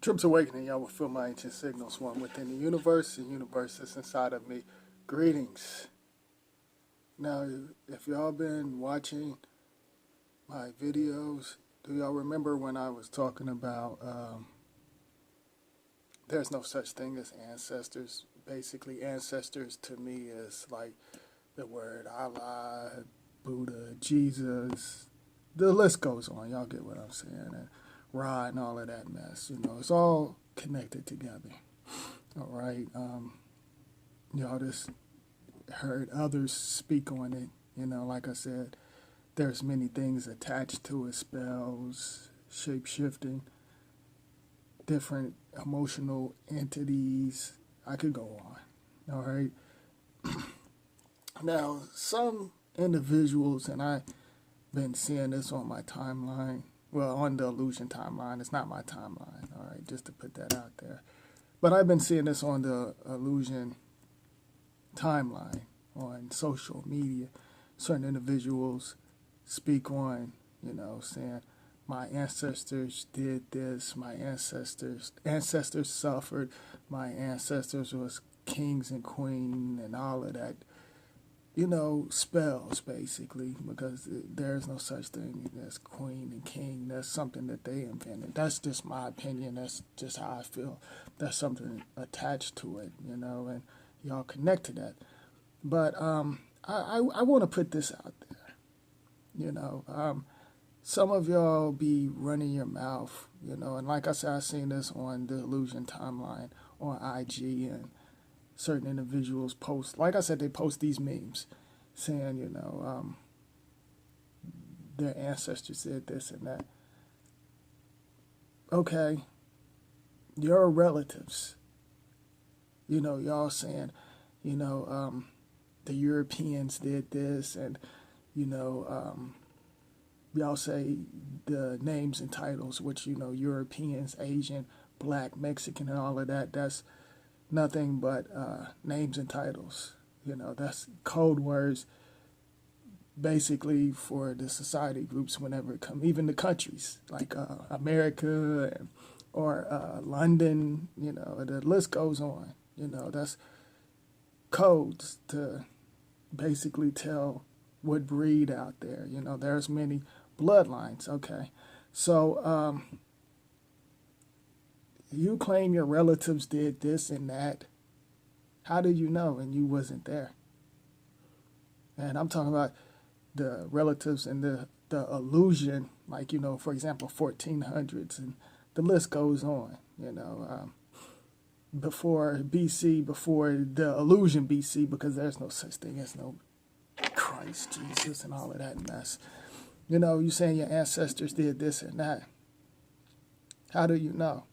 Trips Awakening, y'all will feel my ancient signals, one within the universe, and universe is inside of me. Greetings. Now, if y'all been watching my videos, do y'all remember when I was talking about there's no such thing as ancestors? Basically, ancestors to me is like the word Allah, Buddha, Jesus. The list goes on. Y'all get what I'm saying. And Ra and all of that mess. You know, it's all connected together. All right. Y'all just heard others speak on it. You know, like I said, there's many things attached to it, spells, shape-shifting, different emotional entities. I could go on. All right. Now, some individuals, and I've been seeing this on my timeline, well, on the illusion timeline. It's not my timeline, all right, just to put that out there. But I've been seeing this on the illusion timeline on social media. Certain individuals speak on, you know, saying, my ancestors did this, my ancestors suffered, my ancestors was kings and queens and all of that. You know, spells, basically, because there's no such thing as queen and king. That's something that they invented. That's just my opinion. That's just how I feel. There's something attached to it, you know, and y'all connect to that. But I want to put this out there, you know. Some of y'all be running your mouth, you know, and like I said, I've seen this on the illusion timeline on IG, and certain individuals post, like I said, they post these memes saying, you know, their ancestors did this and that. Okay, your relatives, you know, y'all saying, you know, the Europeans did this, and, you know, y'all say the names and titles, which, you know, Europeans, Asian, Black, Mexican, and all of that, that's nothing but names and titles. You know, that's code words basically for the society groups whenever it comes, even the countries like America or London, you know, the list goes on. You know, that's codes to basically tell what breed out there. You know, there's many bloodlines. Okay. So you claim your relatives did this and that. How do you know and you wasn't there? And I'm talking about the relatives and the illusion, like, you know, for example, 1400s, and the list goes on, you know, before BC, before the illusion BC, because there's no such thing as no Christ, Jesus, and all of that mess. You know, you saying your ancestors did this and that. How do you know?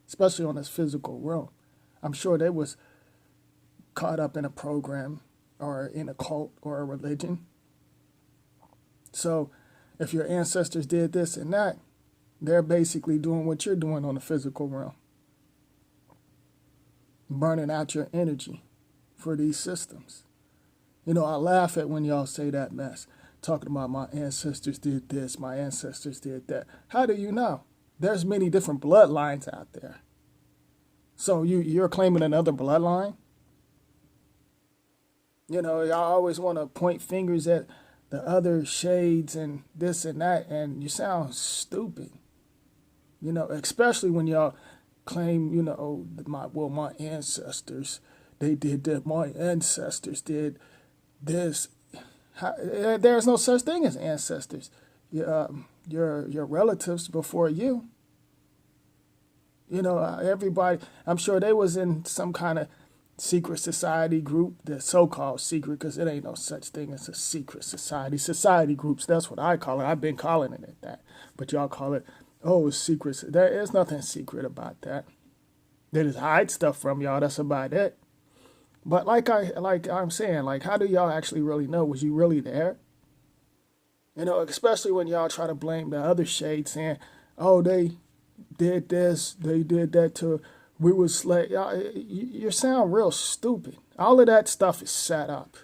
Especially on this physical realm. I'm sure they was caught up in a program or in a cult or a religion. So if your ancestors did this and that, they're basically doing what you're doing on the physical realm. Burning out your energy for these systems. You know, I laugh at when y'all say that mess. Talking about my ancestors did this, my ancestors did that. How do you know? There's many different bloodlines out there. So you're claiming another bloodline? You know, y'all always want to point fingers at the other shades and this and that, and you sound stupid. You know, especially when y'all claim, you know, my ancestors, they did that. My ancestors did this. There's no such thing as ancestors. Your relatives before you. You know, everybody, I'm sure they was in some kind of secret society group, the so-called secret, because it ain't no such thing as a secret society. Society groups, that's what I call it. I've been calling it that. But y'all call it, oh, secret. There is nothing secret about that. They just hide stuff from y'all. That's about it. But like I'm saying, like, how do y'all actually really know? Was you really there? You know, especially when y'all try to blame the other shade, saying, oh, they did this, they did that to, we was slave. You sound real stupid. All of that stuff is set up.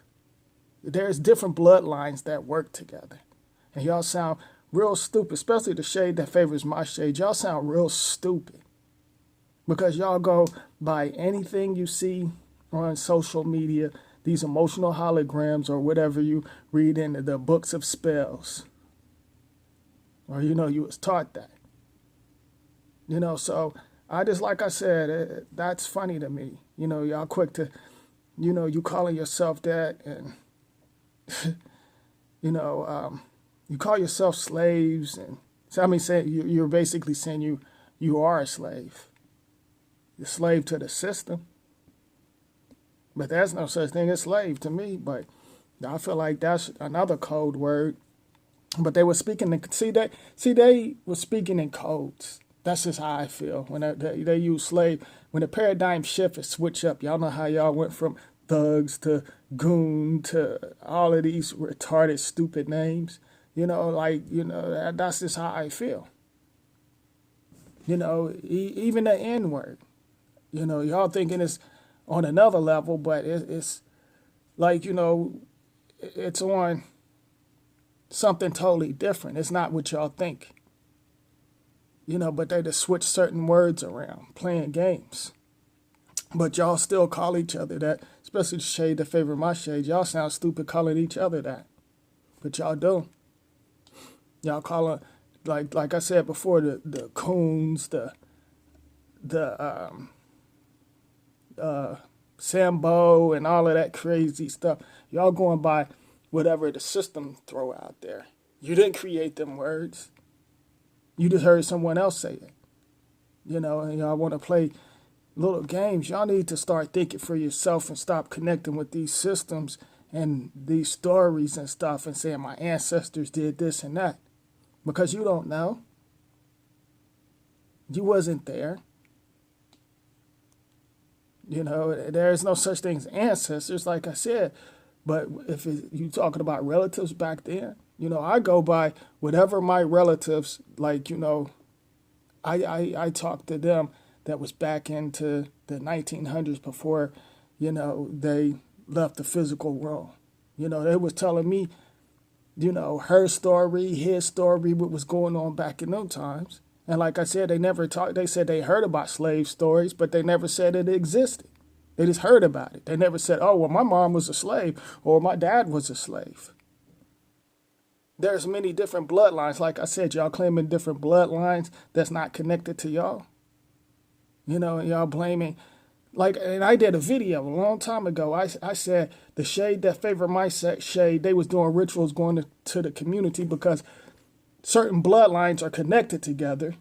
There's different bloodlines that work together. And y'all sound real stupid, especially the shade that favors my shade. Y'all sound real stupid. Because y'all go by anything you see on social media, these emotional holograms or whatever you read in the books of spells. Or, you was taught that. So I just, like I said, that's funny to me. Y'all quick to, you calling yourself that, and, you call yourself slaves. And so, I mean, you're basically saying you are a slave. You're a slave to the system. But there's no such thing as slave to me. But I feel like that's another code word. But they were speaking they were speaking in codes. That's just how I feel when they use slave. When the paradigm shift and switch up, y'all know how y'all went from thugs to goon to all of these retarded, stupid names. That's just how I feel. Even the N word. Y'all thinking it's on another level, but it's like, it's on something totally different. It's not what y'all think. But they just switch certain words around, playing games. But y'all still call each other that, especially the shade that favor my shade. Y'all sound stupid calling each other that. But y'all do. Y'all call it, like I said before, the coons, the Sambo and all of that crazy stuff. Y'all going by whatever the system throw out there. You didn't create them words. You just heard someone else say it. And y'all want to play little games. Y'all need to start thinking for yourself and stop connecting with these systems and these stories and stuff and saying my ancestors did this and that. Because you don't know. You wasn't there. There's no such thing as ancestors, like I said. But if you talking about relatives back then, I go by whatever my relatives, like, I talked to them that was back into the 1900s before, they left the physical world. They was telling me, her story, his story, what was going on back in those times. And like I said, they never talked. They said they heard about slave stories, but they never said it existed. They just heard about it. They never said, oh, well, my mom was a slave or my dad was a slave. There's many different bloodlines. Like I said, y'all claiming different bloodlines that's not connected to y'all. Y'all blaming. And I did a video a long time ago. I said the shade that favor my shade, they was doing rituals going to the community because certain bloodlines are connected together,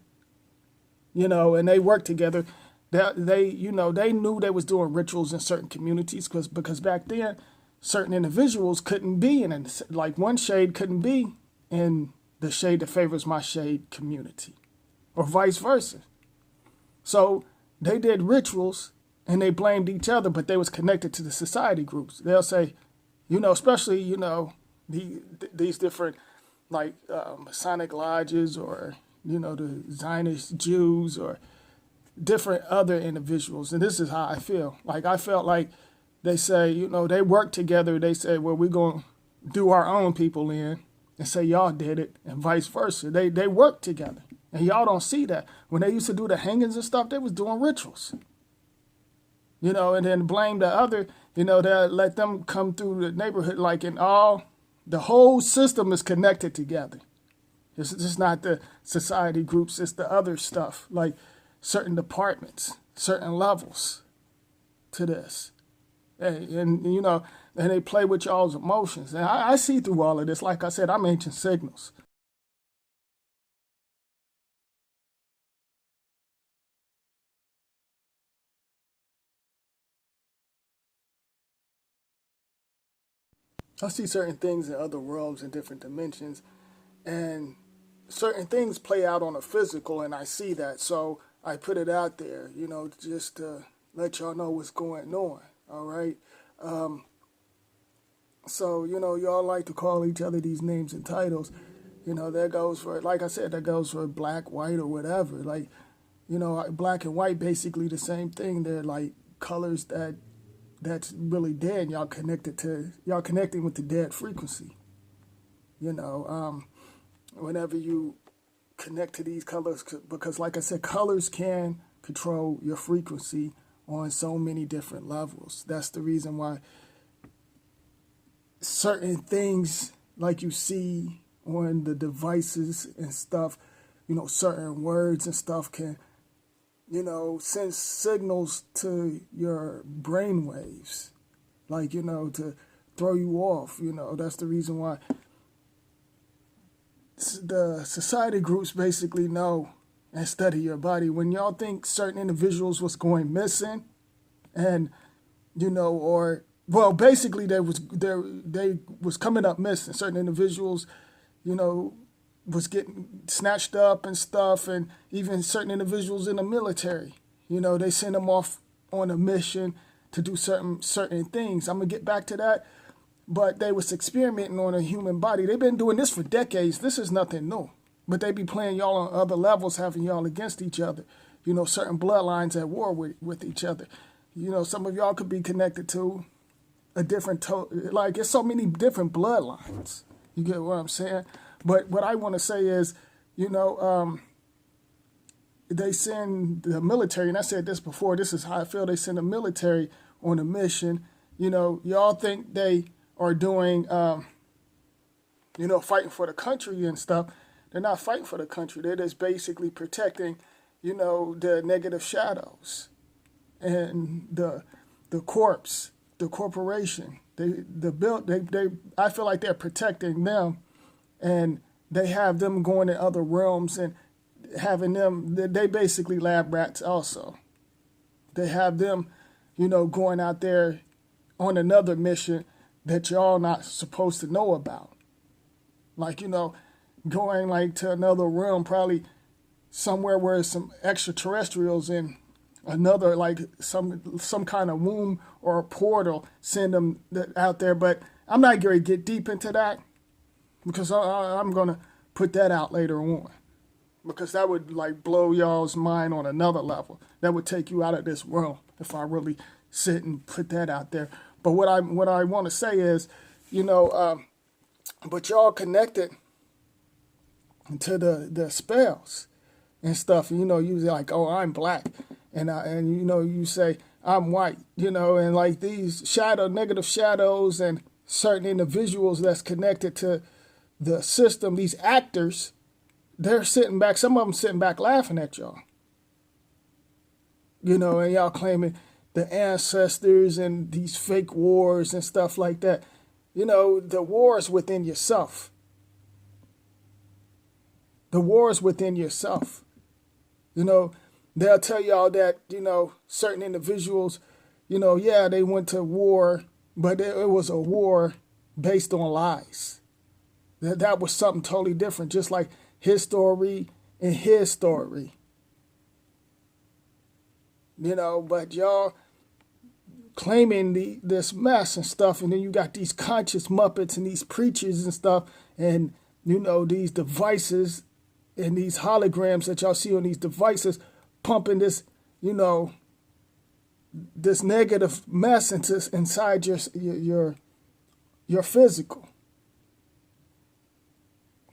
and they work together. They knew they was doing rituals in certain communities because back then, certain individuals couldn't be in it. Like one shade couldn't be in the shade that favors my shade community, or vice versa. So they did rituals and they blamed each other, but they was connected to the society groups. They'll say, especially, these different Masonic lodges or, the Zionist Jews or different other individuals. And this is how I feel. I felt like they say, they work together. They say, well, we're going to do our own people in and say y'all did it and vice versa. They work together. And y'all don't see that. When they used to do the hangings and stuff, they was doing rituals. And then blame the other, they let them come through the neighborhood the whole system is connected together. It's just not the society groups, it's the other stuff, like certain departments, certain levels to this. And they play with y'all's emotions. And I see through all of this. Like I said, I'm ancient signals. I see certain things in other worlds and different dimensions, and certain things play out on a physical, and I see that. So I put it out there, just to let y'all know what's going on. All right. So, y'all like to call each other these names and titles. That goes for, like I said, that goes for black, white, or whatever. Black and white basically the same thing. They're like colors that's really dead. Y'all connecting with the dead frequency. Whenever you connect to these colors, because like I said, colors can control your frequency on so many different levels. That's the reason why certain things like you see on the devices and stuff, certain words and stuff can, send signals to your brain waves, like, to throw you off. That's the reason why the society groups basically know and study your body. When y'all think certain individuals was going missing and, or basically they was coming up missing. Certain individuals, was getting snatched up and stuff, and even certain individuals in the military, they send them off on a mission to do certain things. I'm gonna get back to that, but they was experimenting on a human body. They've been doing this for decades. This is nothing new, but they be playing y'all on other levels, having y'all against each other. Certain bloodlines at war with each other. Some of y'all could be connected to a different, like it's so many different bloodlines. You get what I'm saying? But what I want to say is, they send the military, and I said this before, this is how I feel, they send the military on a mission. Y'all think they are doing, fighting for the country and stuff. They're not fighting for the country. They're just basically protecting, the negative shadows and the corpse, the corporation. I feel like they're protecting them, and they have them going in other realms and having them, they basically lab rats also. They have them, going out there on another mission that y'all not supposed to know about. Like, going like to another realm, probably somewhere where some extraterrestrials in another, like some kind of womb or a portal, send them out there. But I'm not going to get deep into that, because I'm going to put that out later on, because that would like blow y'all's mind on another level. That would take you out of this world if I really sit and put that out there. But what I want to say is, but y'all connected to the spells and stuff. You like, oh, I'm black, and you say I'm white. And like these negative shadows and certain individuals that's connected to the system, these actors, they're sitting back, some of them sitting back laughing at y'all. And y'all claiming the ancestors and these fake wars and stuff like that. The war is within yourself. The war is within yourself. They'll tell y'all that, certain individuals, yeah, they went to war, but it was a war based on lies. That was something totally different, just like his story and his story. But y'all claiming this mess and stuff, and then you got these conscious Muppets and these preachers and stuff, and, these devices and these holograms that y'all see on these devices pumping this, this negative mess inside your physical.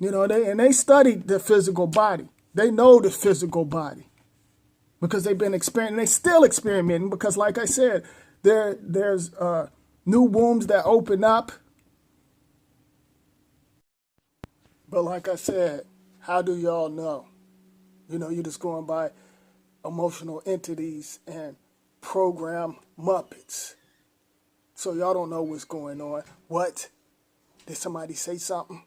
They studied the physical body. They know the physical body because they've been experimenting. They still experimenting because, like I said, there's new wombs that open up. But like I said, how do y'all know? You're just going by emotional entities and program Muppets. So y'all don't know what's going on. What? Did somebody say something?